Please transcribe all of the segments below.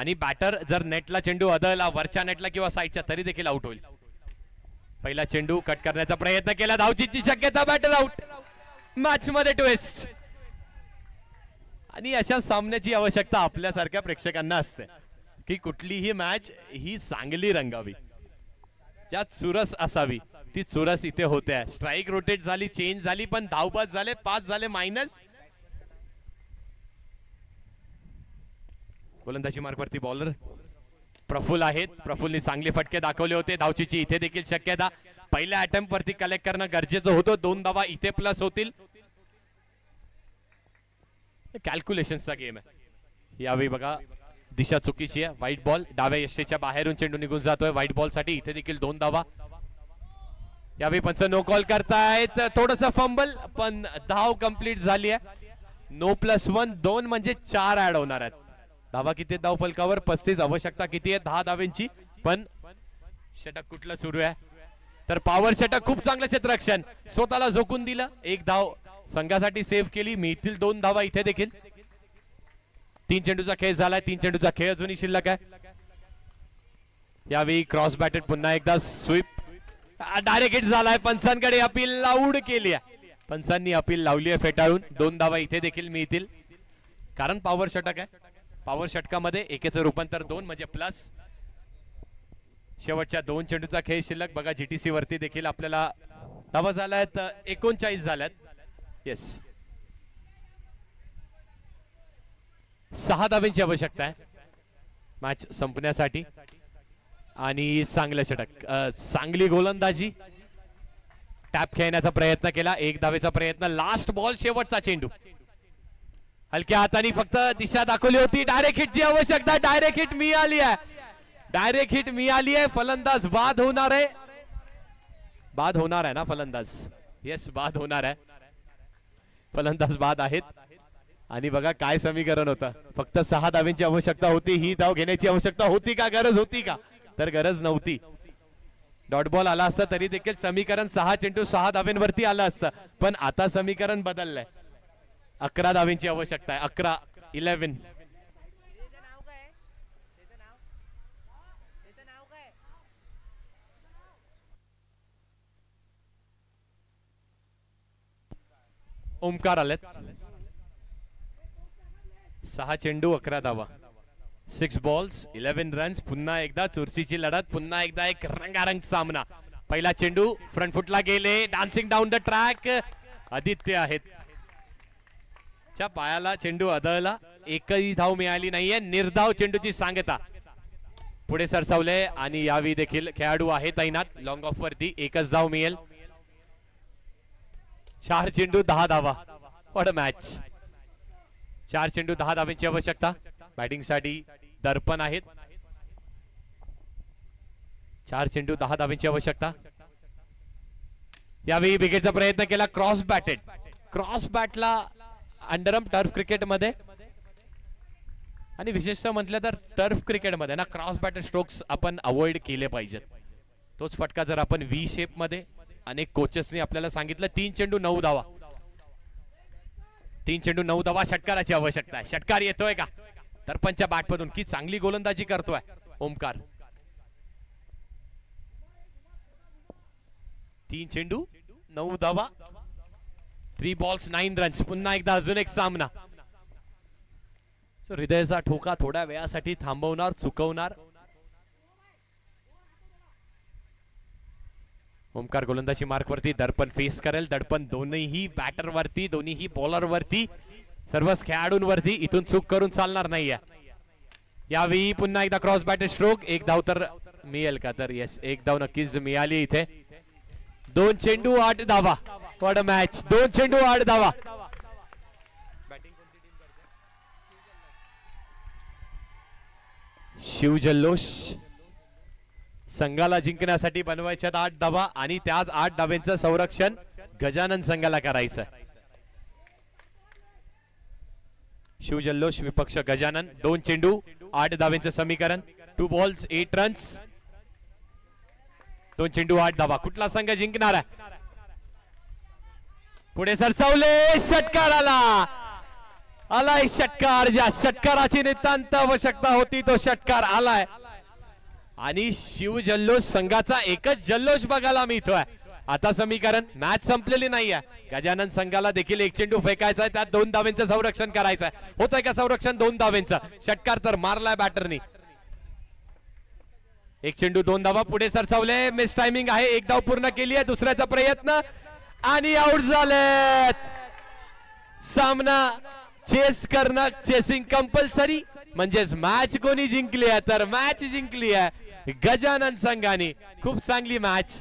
आणि बॅटर जर नेटला चेंडू अदळला वरच्या नेटला किंवा साईडच्या तरी देखील आउट होईल. पहिला चेंडू कट करण्याचा प्रयत्न केला, धावचीची शक्यता, बॅटर आउट. मॅच मध्ये ट्विस्ट. आणि अशा सामन्याची आवश्यकता आपल्यासारख्या प्रेक्षकांना असते की कुठलीही मॅच ही चांगली रंगावी, ज्यात चुरस असावी. ती चुरस इथे होते. स्ट्राइक रोटेट झाली, चेंज झाली, पण धावबाद झाले, 5 झाले मायनस. गोलंदाजी मार्गवरती बॉलर प्रफुल्ल आहेत. प्रफुल्लने चांगले फटके दाखवले होते. धावचीची इथे देखील शक्यता. पहिल्या अटेम्प्ट वरती कलेक्ट करणं गरजेचं होतं. 2 धावा इथे प्लस होतील. कॅल्क्युलेशनचा गेम आहे. यावेळी बघा दिशा चुकीची आहे. व्हाईट बॉल डाव्या यष्टीच्या बाहेरून चेंडू निघून जातोय. व्हाईट बॉल साठी इथे देखील 2 धावा. यावेळी पंच नो कॉल करतायत. थोडस फंबल, पण धाव कंप्लीट झाली आहे. नो +1 2 म्हणजे 4 ऍड होणार आहेत. धावा किती धाव फलकावर? 35. आवश्यकता किती आहे? 10 धावांची. पण षटक कुठलं सुरू आहे? तर पॉवर षटक. खूप चांगलं क्षेत्ररक्षण, स्वतःला झोकून दिलं. 1 धाव संघासाठी सेव्ह केली. मिळतील 2 धावा इथे देखील. 3 चेंडूचा खेळ झालाय. 3 चेंडूचा खेळ अजूनही शिल्लक आहे. यावेळी क्रॉस बॅटेड, पुन्हा एकदा स्वीप. डायरेक्ट हिट झालाय. पंचांकडे अपील लाऊड केली आहे. पंचांनी अपील लावली आहे फेटाळून. 2 धावा इथे देखील मिळतील, कारण पॉवर षटक आहे. पॉवर षटकामध्ये एकेचं रूपांतर 2 म्हणजे प्लस. शेवटच्या 2 चेंडूचा खेळ शिल्लक. बघा जीटीसी वरती देखील आपल्याला धावा झाल्यात 39 झाल्यात. येस, 6 धावांची आवश्यकता आहे मॅच संपण्यासाठी. आणि चांगलं षटक, चांगली गोलंदाजी. टॅप खेळण्याचा प्रयत्न केला. 1 धावेचा प्रयत्न. लास्ट बॉल, शेवटचा चेंडू. हलक्या हाताने फक्त दिशा दाखवली होती. डायरेक्ट हिटची आवश्यकता. डायरेक्ट हिट मिळाली आहे. डायरेक्ट हिट मिळाली आहे. फलंदाज बाद होणार आहे. बाद होणार आहे ना फलंदाज? येस, बाद होणार आहे. फलंदाज बाद आहेत. आणि बघा काय समीकरण होतं. फक्त 6 धावांची आवश्यकता होती. ही धाव घेण्याची आवश्यकता होती का? गरज होती का? तर गरज नव्हती. डॉट बॉल आला असता तरी देखील समीकरण 6 चेंडू 6 धावांवरती आलं असतं. पण आता समीकरण बदललंय. 11 धावांची आवश्यकता आहे. 11 11. ओमकार आलेत. 6 चेंडू 11 धावा. 6 बॉल्स 11 रन्स. पुन्हा एकदा चुरशीची लढत. पुन्हा एकदा एक रंगारंग सामना. पहिला चेंडू फ्रंट फुटला गेले. Dancing down the track. Aditya आहेत. च्या पायाला चेंडू अदळला. एकही धाव मिळाली नाहीये. निर्धाव चेंडूची सांगता. पुढे सरसावले आणि यावेळी देखील खेळाडू आहे तैनात लॉंग ऑफ वरती. 1च धाव मिळेल. 4 चेंडू 10 धावा. What a match. 4 चेंडू 10 धावांची आवश्यकता. बॅटिंग साठी दर्पण आहेत. 4 चेंडू 10 धावांची आवश्यकता. यावेळी विकेटचा प्रयत्न केला. Cross batted. क्रॉस बॅटला अंडरम टर्फ क्रिकेट मध्ये आणि विशेषतः म्हटलं तर टर्फ क्रिकेट मध्ये ना क्रॉस बॅटेड स्ट्रोक्स आपण अवॉइड केले पाहिजेत. तोच फटका जर आपण व्ही शेप मध्ये, अनेक कोचेसनी आपल्याला सांगितलं. 3 चेंडू 9 धावा. 3 चेंडू 9 धावा. षटकाराची आवश्यकता आहे. षटकार येतोय का? दर्पणच्या बॅटमधून. की चांगली गोलंदाजी करतोय ओमकार. 3 चेंडू 9 धावा. 3 बॉल्स 9 रन्स. पुन्हा एकदा अजून एक सामना. हृदयाचा ठोका थोड्या वेळासाठी थांबवणार, चुकवणार. ओमकार गोलंदाजी मार्कवरती. दर्पण फेस करेल. दर्पण दोन्हीही बॅटर वरती, दोन्हीही बॉलर वरती, सर्वच खेळाडूंवरती. इथून चूक करून चालणार नाहीये. यावेळी पुन्हा एकदा क्रॉस बॅटेड स्ट्रोक. 1 धाव तर मिळेल का? तर येस, 1 धाव नक्कीच मिळाली इथे. 2 चेंडू 8 धावा. What a match. 2 चेंडू 8 धावा. शिवजल्लोष. संघाला जिंकण्यासाठी बनवायच्यात 8 धावा आणि त्याच 8 धावांचं संरक्षण गजानन संघाला करायचं. शिवजल्लोष विपक्ष गजानन. 2 चेंडू 8 धावांचं समीकरण. 2 बॉल्स 8 रन्स. 2 चेंडू 8 धावा. कुठला संघ जिंकणार आहे? पुढे सरसावले. षटकार आला. आलाय षटकार, ज्या षटकाराची नितांत आवश्यकता होती तो षटकार आलाय आणि शिव जल्लोष संघाचा एकच जल्लोष बघायला मिळतोय. आता समीकरण मॅच संपलेली नाहीये. गजानन संघाला देखील एक चेंडू फेकायचा आहे, त्यात 2 धावेंचं संरक्षण करायचं आहे. होतंय का संरक्षण 2 धावेंचं? षटकार तर मारलाय बॅटरनी. एक चेंडू 2 धावा पुढे सरसावले. मिस टायमिंग आहे. 1 धाव पूर्ण केली आहे. दुसऱ्याचा प्रयत्न आणि आउट झालेत. सामना चेस करणं, चेसिंग कंपल्सरी म्हणजेच मॅच कोणी जिंकली आहे तर मॅच जिंकली आहे गजानन संघाने. खूप चांगली मॅच.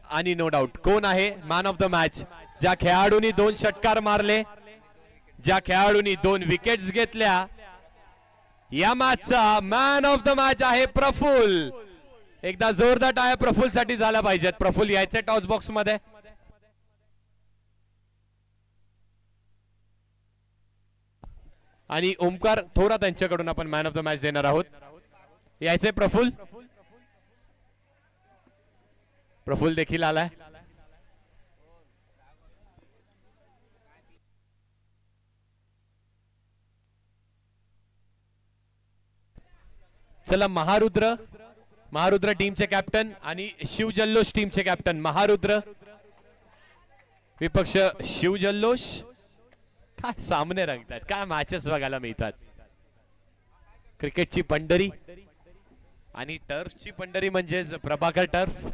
आणि नो डाऊट कोण आहे मॅन ऑफ द मॅच? ज्या खेळाडूंनी 2 षटकार मारले, ज्या खेळाडूंनी 2 विकेट्स घेतल्या, या मॅचचा मॅन ऑफ द मॅच आहे प्रफुल्ल. एकदा जोरदार टाळ्या प्रफुल्ल साठी झाला पाहिजेत. प्रफुल्ल यायचे टॉस बॉक्स मध्ये. आणि ओमकार थोरात यांच्याकडून आपण मॅन ऑफ द मॅच देणार आहोत. यायचे प्रफुल्ल. प्रफुल्ल देखील आलाय. चला महारुद्र टीमचे कॅप्टन आणि शिव जल्लोष टीमचे कॅप्टन. महारुद्र विपक्ष शिव जल्लोष. काय सामने रंगतात, काय मॅचेस बघायला मिळतात. क्रिकेटची पंढरी आणि टर्फची पंढरी म्हणजेच प्रभाकर टर्फ.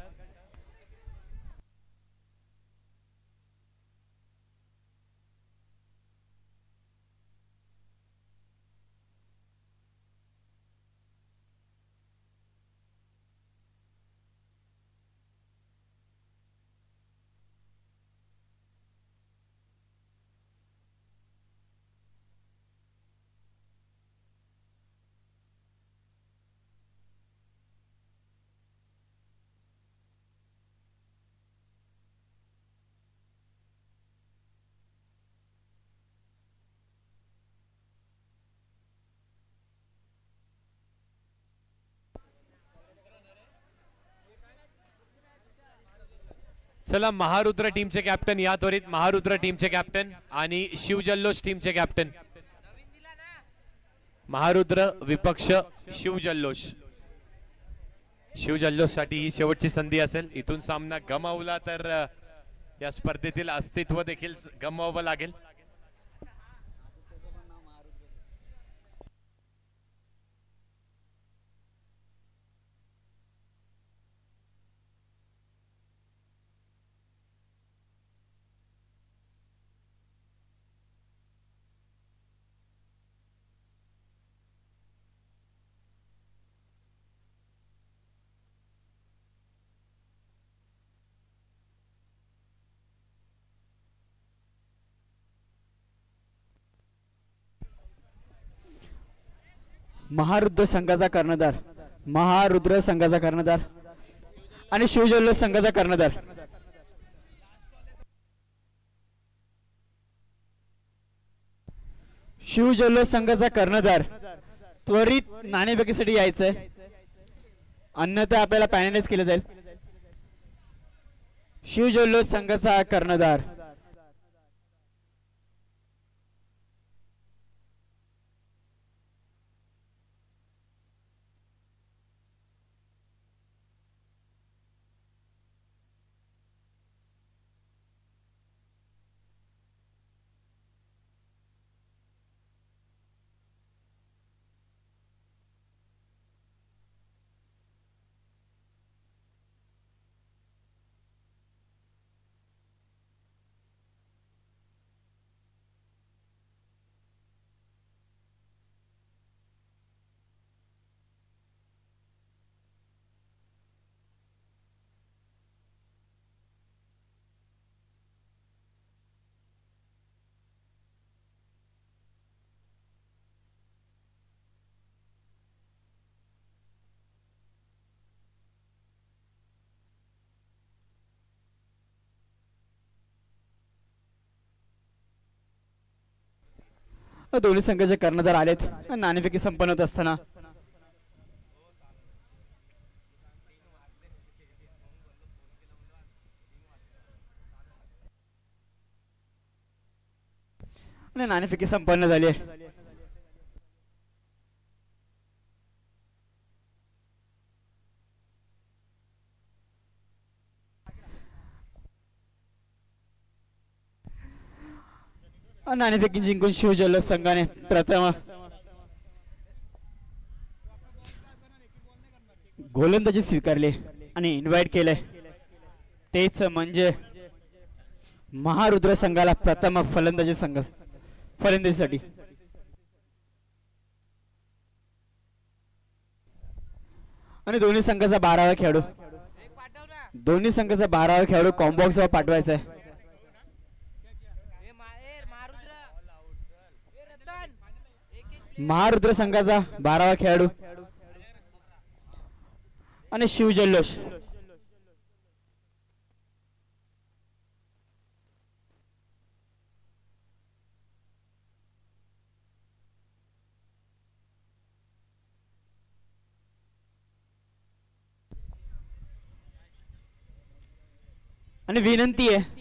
चला महारुद्र टीमचे कॅप्टन या त्वरित. महारुद्र टीमचे कॅप्टन आणि शिव जल्लोष टीमचे कॅप्टन. महारुद्र विपक्ष शिव जल्लोष. शिव जल्लोष साठी ही शेवटची संधी असेल. इथून सामना गमावला तर या स्पर्धेतील अस्तित्व देखील गमवावं लागेल. महारुद्र संघाचा कर्णधार, महारुद्र संघाचा कर्णधार आणि शिवजल्लोष संघाचा कर्णधार. शिवजल्लोष संघाचा कर्णधार त्वरित नाणेफेकीसाठी यायचंय, अन्यथा आपल्याला पॅनलाइज केलं जाईल. शिवजल्लोष संघाचा कर्णधार दोन्ही संघाचे कर्णधार आलेत. नाणेफेकी संपन्न होत असताना आणि नाणेफेकी संपन्न झाली आहे. नाणेफेकी जिंकून शिव जल्लोष संघाने प्रथम गोलंदाजी स्वीकारली आणि इन्व्हाइट केले. तेच म्हणजे महारुद्र संघाला प्रथम फलंदाजीसाठी आणि दोन्ही संघाचा 12वा खेळाडू कॉम्बॉक्स वर पाठवायचा आहे. महारुद्र संघाचा 12वा खेळाडू आणि शिव जल्लोष. आणि विनंती आहे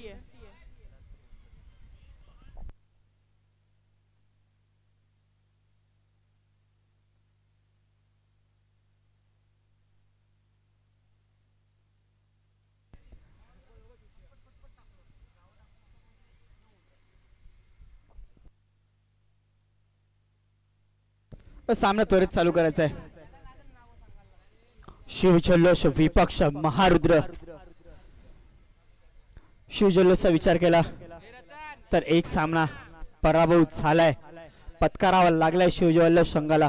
सामना त्वरित चालू करायचा आहे. शिव जल्लोष विपक्ष महारुद्र. शिव जल्लोषचा विचार केला तर एक सामना पराभूत झालाय, पत्करावा लागलाय शिव जल्लोष संघाला.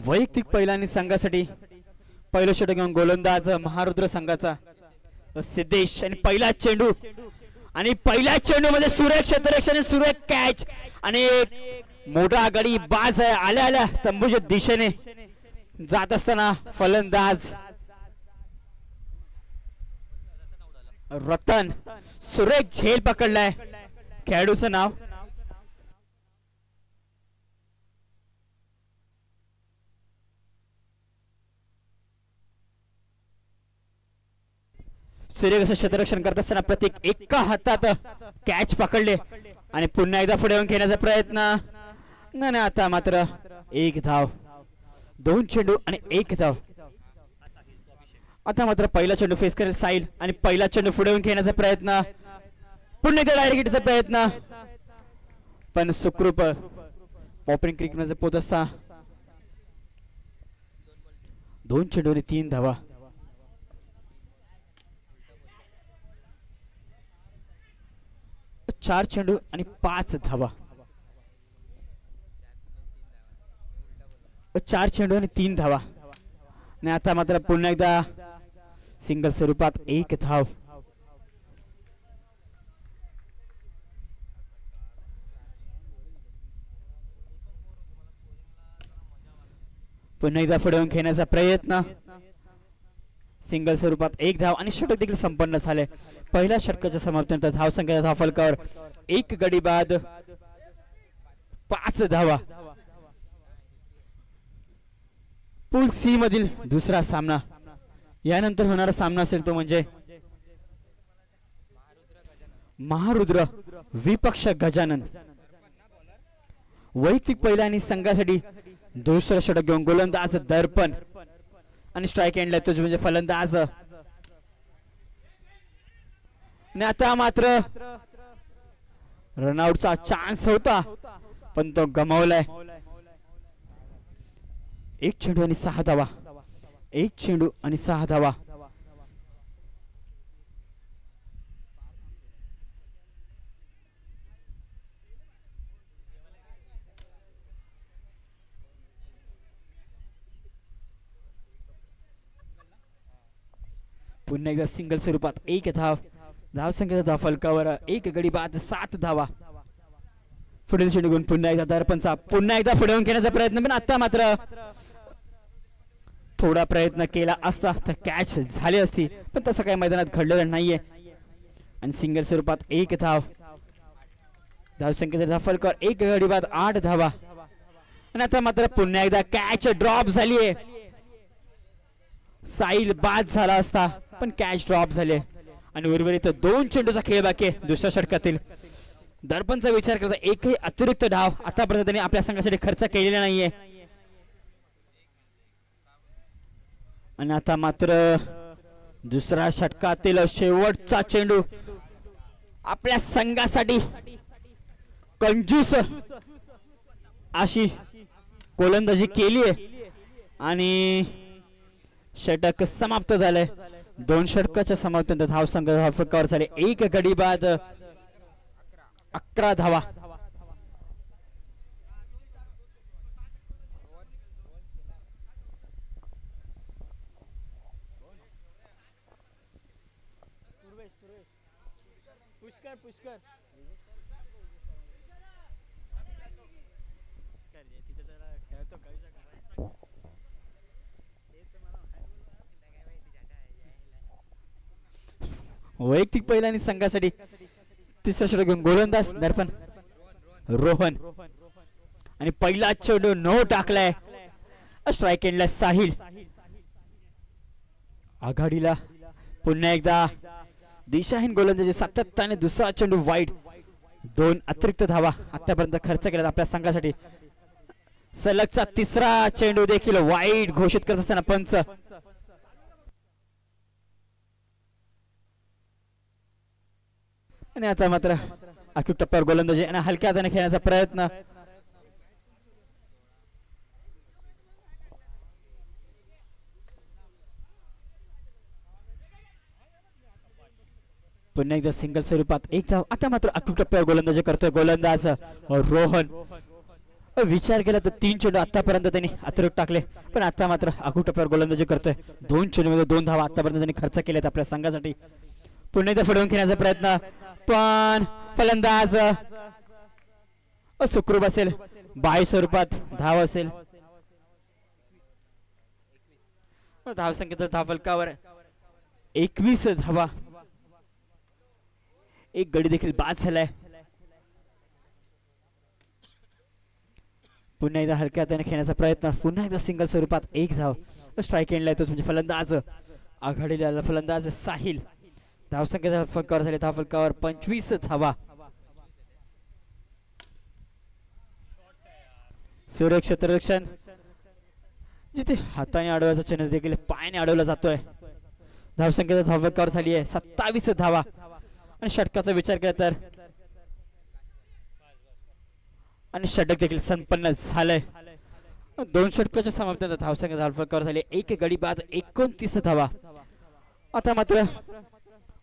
वैयक्तिक पहिल्यानी संघासाठी पहिलं षटक घेऊन गोलंदाज महारुद्र संघाचा सिद्धेश आणि पहिला चेंडू मध्ये सुरेख क्षेत्ररक्षण, सुरेख कॅच आणि मोठा गडी बाज आहे. आल्या आल्या तंबूच्या दिशेने जात असताना फलंदाज रतन सुरेख झेल पकडलाय. खेळाडूचं नाव सुरेख असं क्षेत्ररक्षण करत असताना प्रत्येक एका हातात कॅच पकडले आणि पुन्हा एकदा पुढे येऊन खेळण्याचा प्रयत्न. नाही, आता मात्र एक धाव, 2 चेंडू आणि 1 धाव. आता मात्र पहिला चेंडू फेस करेल साईल आणि पहिला चेंडू पुढे येऊन खेळण्याचा प्रयत्न. पुन्हा एकदा डायरेक्ट हिटचा प्रयत्न, पण सुखरूप ओपनिंग क्रिकेटमध्ये पोत असता 2 चेंडू आणि 3 धावा. 4 चेंडू आणि 5 धावा. 4 चेंडू आणि 3 धावा. आणि आता मात्र पुन्हा एकदा सिंगल स्वरूपात 1 धाव. पुन्हा एकदा पुढे येऊन खेळण्याचा प्रयत्न, सिंगल स्वरूपात 1 धाव आणि षटक देखील संपन्न झाले. पहिल्या षटकाच्या समाप्तीनंतर धाव संख्येच्या धावफलकावर 1 गडी बाद 5 धावा. पूल सी मधील दुसरा सामना, यानंतर होणारा सामना असेल तो म्हणजे महारुद्र विपक्ष गजानन. वैयक्तिक पहिल्या आणि संघासाठी दुसरं षटक घेऊन गोलंदाज दर्पण आणि स्ट्राइक एंडला तो म्हणजे फलंदाज. आता मात्र रनआउटचा चान्स होता पण तो गमावलाय. 1 चेंडू आणि 6 धावा. 1 चेंडू आणि 6 धावा. पुन्हा एकदा सिंगल स्वरूपात 1 धाव. धाव संख्येचा धाव फलकावर 1 गडी बाद 7 धावा. पुढील चेंडू घेऊन पुन्हा एकदा दर्पणचा पुन्हा एकदा पुढे घेण्याचा प्रयत्न, पण आता मात्र थोडा प्रयत्न केला असता तर कॅच झाली असती, पण तसं काही मैदानात घडलेलं नाहीये. आणि सिंगल स्वरूपात 1 धाव. धावसंख्येचा फलकावर एक गडी बाद 8 धावा. आणि आता मात्र पुन्हा एकदा कॅच ड्रॉप झालीये. साहिल बाद झाला असता पण कॅच ड्रॉप झाले आणि उर्वरित 2 चेंडूचा खेळ बाकी आहे दुसऱ्या षटकातील. दर्पणचा विचार करता एकही अतिरिक्त धाव आतापर्यंत त्यांनी आपल्या संघासाठी खर्च केलेला नाहीये. आणि आता मात्र दुसऱ्या षटकातील शेवटचा चेंडू आपल्या संघासाठी कंजूस अशी गोलंदाजी केली आहे आणि षटक समाप्त झालंय. 2 षटकाच्या समाप्तीनंतर धावसंख्या धावफलकावर झाले एक गडी बाद 11 धावा. वैयक्तिक पहिला आणि संघासाठी तिसरा षटक घेऊन गोलंदाज दर्पण रोहन आणि पहिला चेंडू नो टाकलाय. स्ट्राइक एंडला साहिल. आघाडीला पुन्हा एकदा दिशाहीन गोलंदाजी सातत्याने दुसरा चेंडू वाईड. 2 अतिरिक्त धावा आतापर्यंत खर्च केला आपल्या संघासाठी. सलगचा तिसरा चेंडू देखील वाईड घोषित करत असताना पंच. आणि आता मात्र अचूक टप्प्यावर गोलंदाजी आणि हलक्या हाताने खेळण्याचा प्रयत्न. पुन्हा एकदा सिंगल स्वरूपात एक धाव. आता मात्र अचूक टप्प्यावर गोलंदाजी करतोय गोलंदाज रोहन. विचार केला तर 3 चेंडू आतापर्यंत त्यांनी अतिरिक्त टाकले पण आता मात्र अचूक टप्प्यावर गोलंदाजी करतोय. 2 चेंडूमध्ये 2 धावा आतापर्यंत त्यांनी खर्च केलेत आपल्या संघासाठी. पुन्हा एकदा फडवून खेळण्याचा प्रयत्न पण फलंदाज सुखरूप असेल. 22 स्वरूपात धाव असेल. धावसंख्येचा धावफलकावर 21 धावा. एक गडी देखील बाद झालाय. पुन्हा एकदा हलक्या हाताने खेळण्याचा प्रयत्न. पुन्हा एकदा सिंगल स्वरूपात एक धाव. स्ट्राइक एंडला येतोच म्हणजे फलंदाज आघाडीला फलंदाज साहिल. धावसंख्येचा फलकावर झाले धावफलकावर 25 धावा. सूर्य क्षेत्ररक्षण जिथे हाताने अडवायचा चेंडू देखील पायाने अडवला जातोय. धावसंख्येचा धावफलकावर झाली आहे 27 धावा. आणि षटकाचा विचार केला तर आणि षटक देखील संपन्न झालंय. 2 षटकाच्या समाप्तीनंतर धावसंख्या धावफलकावर झाली एक गडी बाद 29 धावा. आता मात्र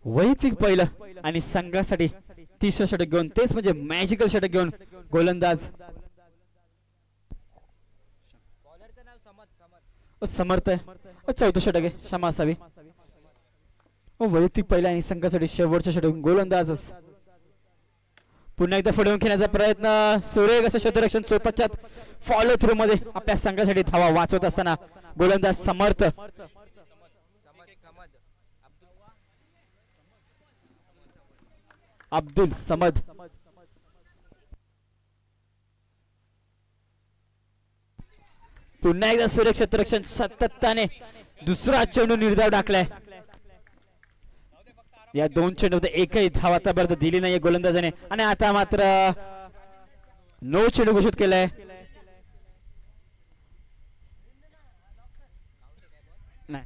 वैयक्तिक पहिलं आणि संघासाठी तिसरं षटक घेऊन तेच म्हणजे मॅजिकल षटक घेऊन गोलंदाज समर्थ आहे. 4थं षटक आहे क्षमा असावी. वैयक्तिक पहिला आणि संघासाठी शेवटचं षटक गोलंदाजच. पुन्हा एकदा फडवून खेळण्याचा प्रयत्न. सुरेख असं क्षेत्ररक्षण स्वतःच्यात फॉलो थ्रू मध्ये आपल्या संघासाठी धावा वाचवत असताना गोलंदाज समर्थ. अब्दुल समद. पुन्हा एकदा सुरेख क्षेत्ररक्षण सातत्याने दुसरा चेंडू निर्धाव टाकलाय. या 2 चेंडूमध्ये एकही धाव आतापर्यंत दिली नाहीये गोलंदाजाने आणि आता मात्र नो चेंडू घोषित केलाय. नाही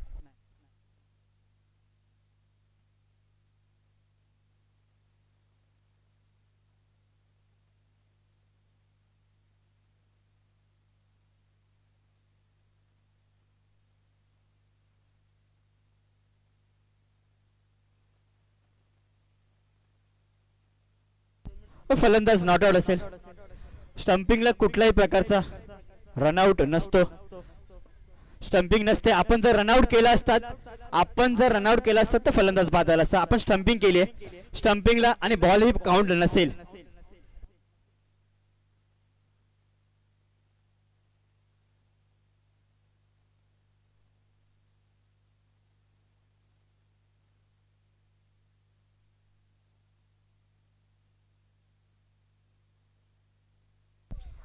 फलंदाज नॉट आउट असेल. स्टंपिंगला कुठल्याही प्रकारचा रनआउट नसतो. स्टंपिंग नसते. आपण जर रनआउट केला असतात तर फलंदाज बाद झाला असता. आपण स्टंपिंग केली आहे. स्टंपिंगला आणि बॉल ही काउंट नसेल.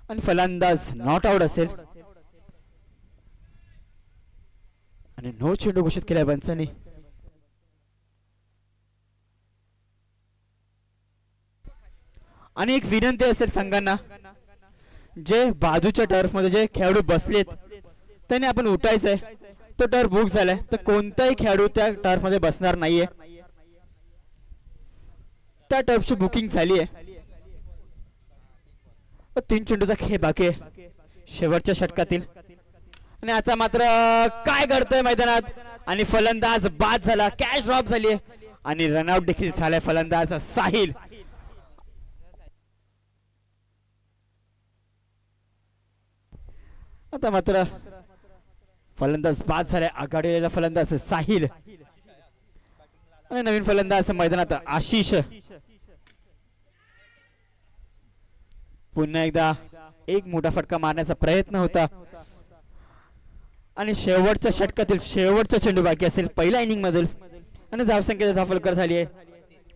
आणि फलंदाज नॉट आउट असेल आणि नो चेंडू घोषित केलाय पंचांनी. आणि एक विनंती असेल संघांना, जे बाजूच्या टर्फ मध्ये जे खेळाडू बसलेत त्याने आपण उठायचंय. तो टर्फ बुक झालाय तर कोणताही खेळाडू त्या टर्फ मध्ये बसणार नाहीये. त्या टर्फची बुकिंग झाली आहे. 3 चेंडूचा खेळ बाकी आहे शेवटच्या षटकातील. आणि आता मात्र काय घडतंय मैदानात, आणि फलंदाज बाद झाला, कॅच ड्रॉप झाली आहे आणि रनआउट देखील झालाय फलंदाज साहिल. आता मात्र फलंदाज बाद झालाय, आघाडीला फलंदाज साहिल आणि नवीन फलंदाज मैदानात आशिष. पुन्हा एकदा एक मोठा फटका मारण्याचा प्रयत्न होता आणि शेवटच्या षटकातील शेवटचा चेंडू बाकी असेल पहिल्या इनिंग मधील. आणि धावसंख्या धावफलकर झाली आहे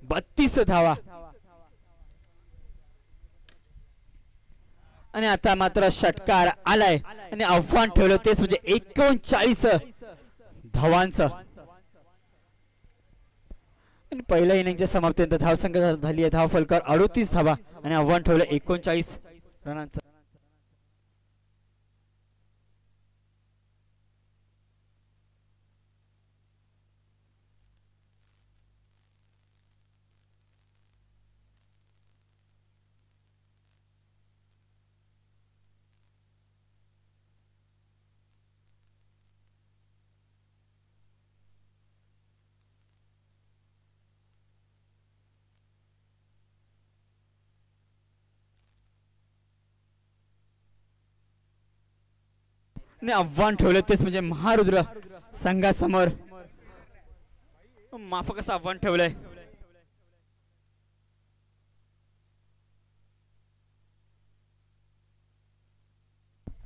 32 धावा. आणि आता मात्र षटकार आलाय आणि आव्हान ठेवलं तेच म्हणजे 39 धावांचं. आणि पहिल्या इनिंगच्या समाप्तीनंतर धावसंख्या झाली आहे धावफलकर 38 धावा आणि आव्हान ठेवलं 39 रनांचं. आव्हान ठेवलं तेच म्हणजे महारुद्र संघासमोर. माफक असं आव्हान ठेवलंय.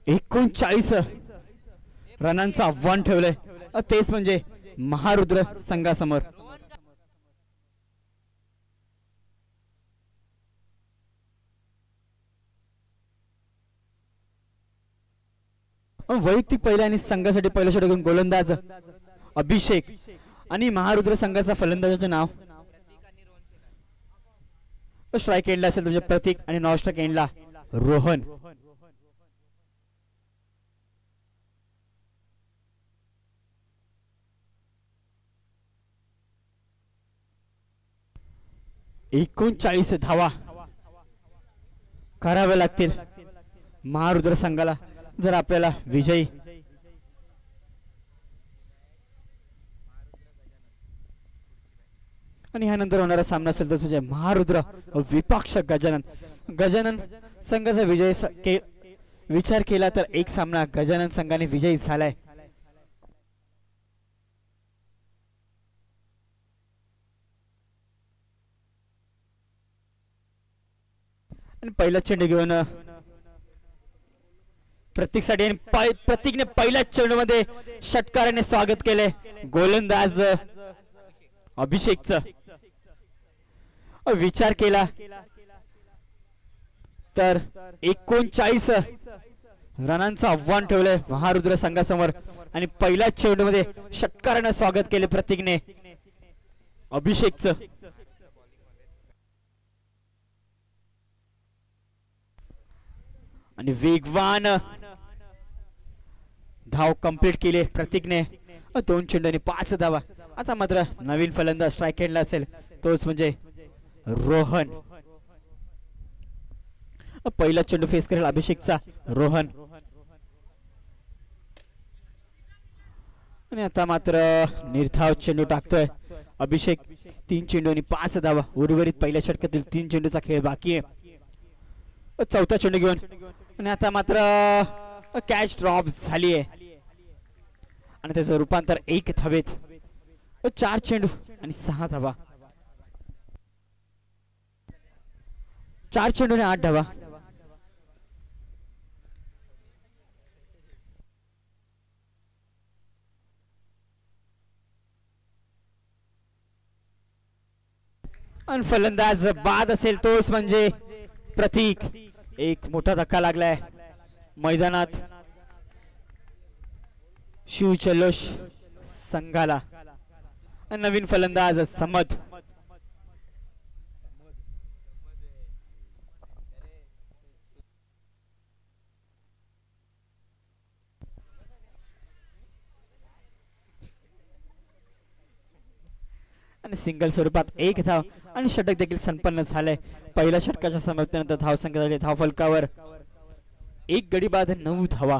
एकोणचाळीस रनांचं आव्हान ठेवलंय तेच म्हणजे महारुद्र संघासमोर. वैयक्तिक पहिल्या आणि संघासाठी पहिल्या षटकातून गोलंदाज अभिषेक आणि महारुद्र संघाचा फलंदाजाचे नाव. स्ट्राइक एंडला असेल म्हणजे प्रतीक आणि नॉन स्ट्राइक एंडला रोहन. एकोणचाळीस धावा कराव्या लागतील महारुद्र संघाला जर आपल्याला विजयी आणि ह्यानंतर होणारा सामना असेल तर तुझे महारुद्र विपक्ष गजानन. गजानन संघाचा विजय विचार केला तर एक सामना गजानन संघाने विजयी झालाय. आणि पहिला चेंडू घेऊन प्रतीकसाठी प्रतीकने पहिल्या चेंडू मध्ये षटकाराने स्वागत केले गोलंदाज अभिषेकचा. विचार केला तर 39 रनांचं आव्हान ठेवलंय महारुद्र संघासमोर आणि पहिल्या चेंडू मध्ये षटकाराने स्वागत केले प्रतीकने अभिषेकचं. आणि वेगवान धाव कंप्लीट केले प्रतीकने 2 चेंडूंनी 5 धावा. आता मात्र नवीन फलंदाज स्ट्राइक एंडला असेल तोच म्हणजे रोहन. पहिला चेंडू फेस करेल अभिषेकचा रोहन. आणि आता मात्र निर्धाव चेंडू टाकतोय अभिषेक. 3 चेंडूंनी 5 धावा. उर्वरित पहिल्या षटकातील 3 चेंडूचा खेळ बाकी आहे. चौथा चेंडू घेऊन आणि आता मात्र कॅच ड्रॉप झाली आहे आणि त्याचं रूपांतर 1 धावेत. 4 चेंडू आणि 6 धावा. 4 चेंडू आणि 8 धावा. आणि फलंदाज बाद असेल तोच म्हणजे प्रतीक. एक मोठा धक्का लागलाय मैदानात शिव जल्लोष संघाला. नवीन फलंदाज समद. आणि सिंगल स्वरूपात एक धाव आणि षटक देखील संपन्न झालंय. पहिल्या षटकाच्या समाप्तीनंतर धावसंख्या झाली धाव फलकावर 1 गडी बाद 9 धावा.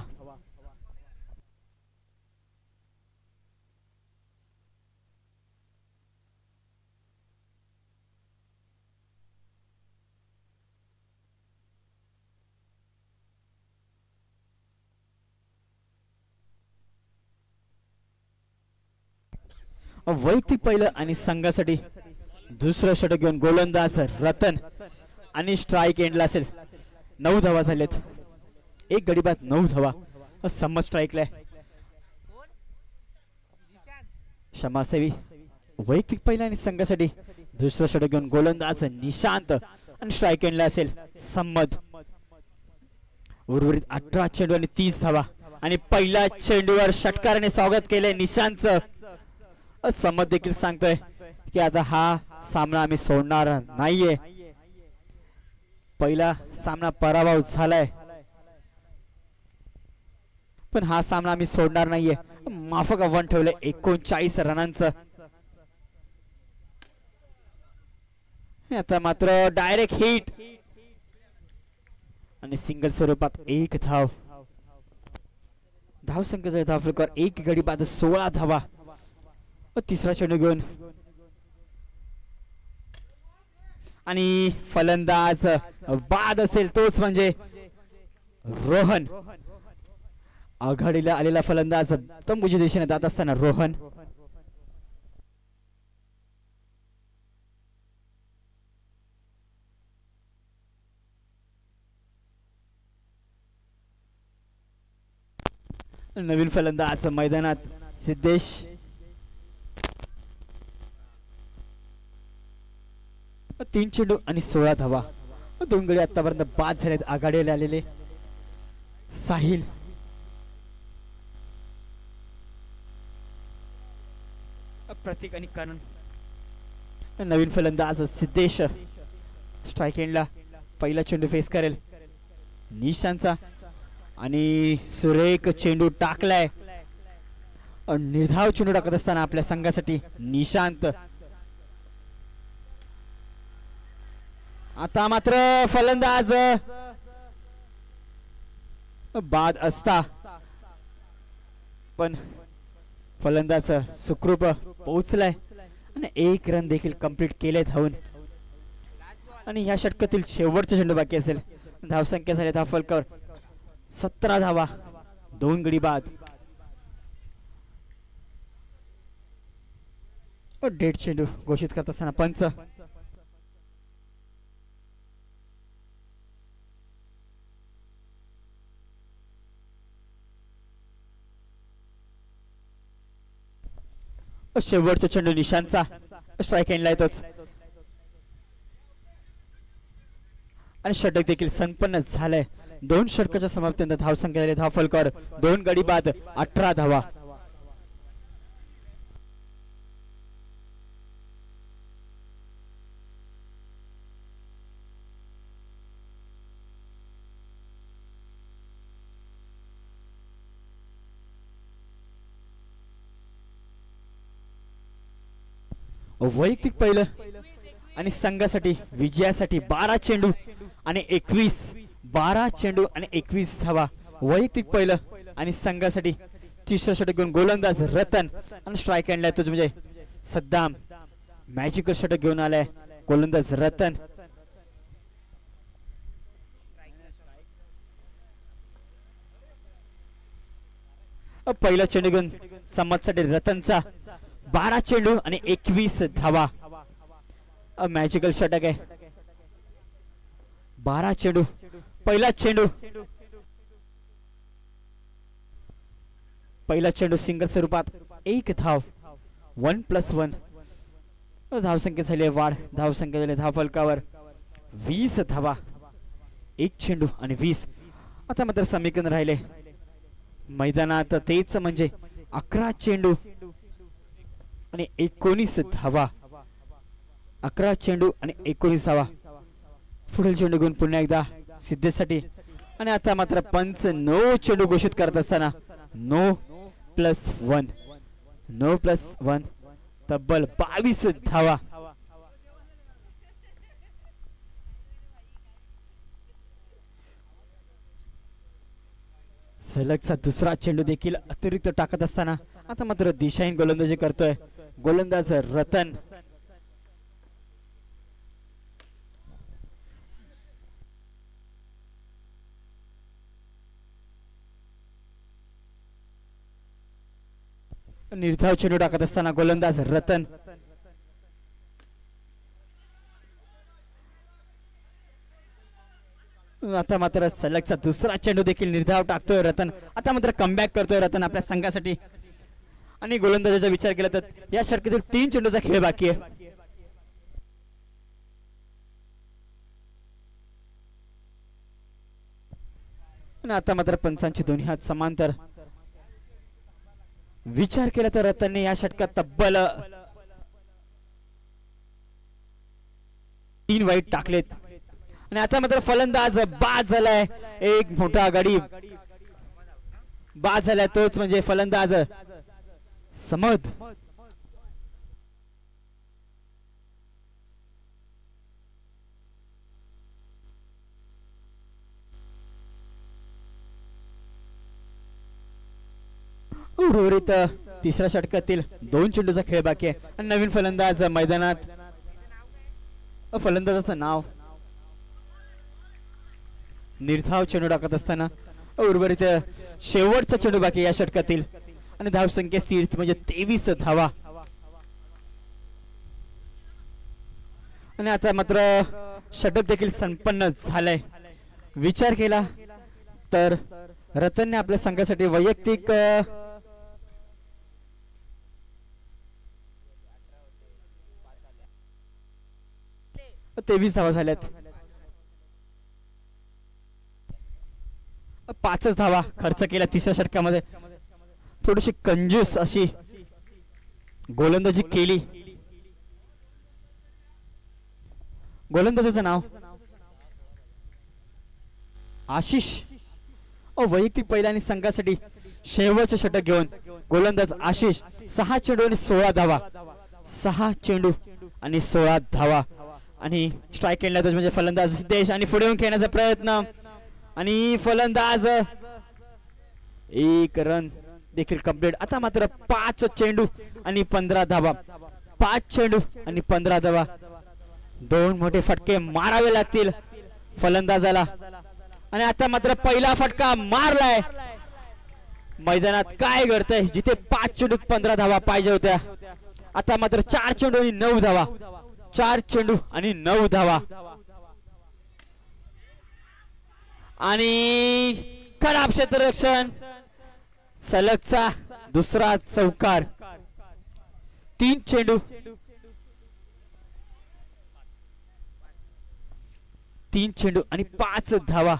वैयक्तिक पहिलं आणि संघासाठी दुसरं षटक घेऊन गोलंदाज रतन आणि स्ट्राईक एंडला असेल 9 धावा झालेत. 1 गडी बाद 9 धावा. समज स्ट्राईकला क्षमासेवी. वैयक्तिक पहिला आणि संघासाठी दुसरं षटक घेऊन गोलंदाज निशांत आणि स्ट्राईक एंडला असेल संमत. उर्वरित 18 चेंडू आणि 30 धावा. आणि पहिल्या चेंडूवर षटकाराने स्वागत केलंय निशांतचं. समत देखील सांगतोय की आता हा सामना आम्ही सोडणार नाहीये. पहिला सामना पराभव झालाय पण हा सामना आम्ही सोडणार नाहीये. माफक आव्हान ठेवलंय 39 रनांचं. आता मात्र डायरेक्ट हिट आणि सिंगल स्वरूपात 1 धाव. धावसंख्येचा धाव फलकावर 1 गडी बाद 16 धावा. तिसरा चेंडू घेऊन आणि फलंदाज बाद असेल तोच म्हणजे रोहन. आघाडीला आलेला फलंदाज तंबूच्या दिशेने जात असताना रोहन. नवीन फलंदाज मैदानात सिद्धेश. तीन चेंडू आणि 16 धावा. 2 गडी आतापर्यंत बाद झालेत. आघाडीला आलेले साहिल. प्रतीक आणि करण. नवीन फलंदाज सिद्धेश स्ट्राईक एंडला पहिला चेंडू फेस करेल निशांतचा आणि सुरेख चेंडू टाकलाय. निर्धाव चेंडू टाकत असताना आपल्या संघासाठी निशांत. आता मात्र फलंदाज बाद असता पण फलंदाज सुखरूप पोहोचलाय आणि 1 रन देखील कंप्लीट केले धावून. आणि ह्या षटकातील शेवटचा चेंडू बाकी असेल. धावसंख्या झाली धाव फलकावर 17 धावा. 2 गडी बाद. डेड चेंडू घोषित करत असताना पंच. शेवटचा चेंडू निशांतचा स्ट्राईक एंडला येतोच आणि षटक देखील संपन्न झालंय. 2 षटकाच्या समाप्तीनंतर धावसंख्या झाली धाव फलकावर 2 गडी बाद 18 धावा. वैयक्तिक पहिलं आणि संघासाठी विजयासाठी 12 चेंडू आणि 21 धावा. वैयक्तिक पहिलं आणि संघासाठी तिसरं षटक घेऊन गोलंदाज रतन आणि स्ट्राईक एंडला येतो म्हणजे सद्दाम. मॅजिकल षटक घेऊन आलाय गोलंदाज रतन. पहिला चेंडू घेऊन समतसाठी रतनचा 12 चेंडू आणि 21 धावा. मॅजिकल षटक आहे. 12 चेंडू. पहिला चेंडू सिंगल स्वरूपात 1 धाव. 1+1. धावसंख्या झाली वाढ. धावसंख्या झाली धाव फलकावर 20 धावा. 1 चेंडू आणि 20. आता मात्र समीकरण राहिले मैदानात तेच म्हणजे 11 चेंडू आणि 19 धावा. 11 चेंडू आणि 19 धावा. पुढील चेंडू घेऊन पुन्हा एकदा सिद्धेसाठी. आणि आता मात्र पंच 9 चेंडू घोषित करत असताना 9+1 9+1 तब्बल 22 धावा. सलगचा दुसरा चेंडू देखील अतिरिक्त टाकत असताना आता मात्र दिशाहीन गोलंदाजी करतोय गोलंदाज रतन. निर्धाव चेंडू टाकत असताना गोलंदाज रतन. आता मात्र सलगचा दुसरा चेंडू देखील निर्धाव टाकतोय रतन. आता मात्र कमबॅक करतोय रतन आपल्या संघासाठी. आणि गोलंदाजाचा विचार केला तर या शर्यतीतील 3 चेंडूचा खेळ बाकी आहे. आणि आता मात्र पंचांची दोन्ही हात समांतर. विचार केला तर रतनने या षटकात तब्बल 3 वाईट टाकलेत. आणि आता मात्र फलंदाज बाद झालाय. एक मोठा आघाडी बाद झालाय तोच म्हणजे फलंदाज समद. उर्वरित तिसऱ्या षटकातील 2 चेंडूचा खेळ बाकी आहे. आणि नवीन फलंदाज मैदानात. फलंदाजाचं नाव निर्धाव चेंडू टाकत असताना उर्वरित शेवटचा चेंडू बाकी या षटकातील. आणि धाव संख्या स्थिर म्हणजे 23 धावा. आणि आता मात्र षटक देखील संपन्न झालंय. विचार केला तर रतनने आपल्या संघासाठी वैयक्तिक 23 धावा झाल्यात. 5 धावा खर्च केला तिसऱ्या षटकामध्ये. थोडीशी कंजूस अशी गोलंदाजी केली. गोलंदाजाचं नाव आशिष. वैयक्तिक पहिल्या आणि संघासाठी शेवटचे षटक घेऊन गोलंदाज आशिष 6 चेंडू आणि 16 धावा. 6 चेंडू आणि 16 धावा. आणि स्ट्राईक केला म्हणजे फलंदाज सिद्धेश. आणि पुढे येऊन खेळण्याचा प्रयत्न. आणि फलंदाज 1 रन देखील कंप्लीट. आता मात्र 5 चेंडू आणि 15 धावा. 5 चेंडू आणि 15 धावा. 2 मोठे फटके मारावे लागतील फलंदाजाला. आणि आता मात्र पहिला फटका मारलाय. मैदानात काय घडतंय जिथे 5 चेंडू 15 धावा पाहिजे होत्या आता मात्र 4 चेंडू आणि 9 धावा. 4 चेंडू आणि 9 धावा. आणि खराब क्षेत्ररक्षण. सलगचा दुसरा चौकार. 3 चेंडू 3 चेंडू आणि 5 धावा.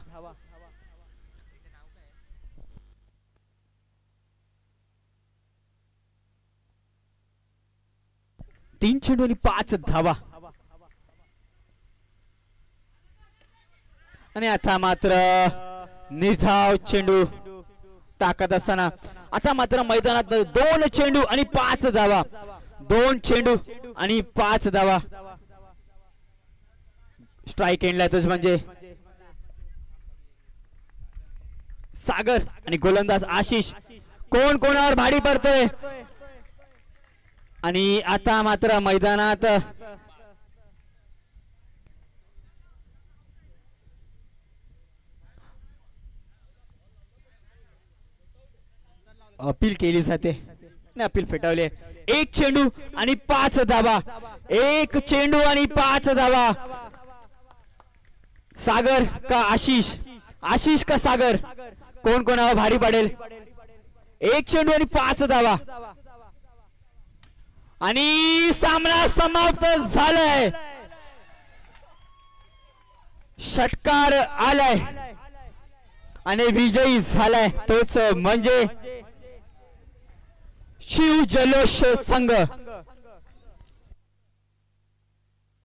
तीन चेंडू आणि 5 धावा. आणि आता मात्र निर्धाव चेंडू टाकत असताना आता मात्र मैदानात 2 चेंडू आणि 5 धावा. 2 चेंडू आणि 5 धावा. स्ट्राईक एंडला तोच म्हणजे सागर. आणि गोलंदाज आशिष. कोण कोणावर भाडी पडतोय. आणि आता मात्र मैदानात अपील केली जाते. अपील फेटावले. 1 चेंडू आणि 5 धावा. 1 चेंडू आणि 5 धावा. सागर का आशिष. आशिष का सागर. कोण कोणावर भारी पडेल. 1 चेंडू आणि 5 धावा. आणि सामना समाप्त झालाय. षटकार आलाय आणि विजयी झालाय तोच म्हणजे शिव जल्लोष संघ।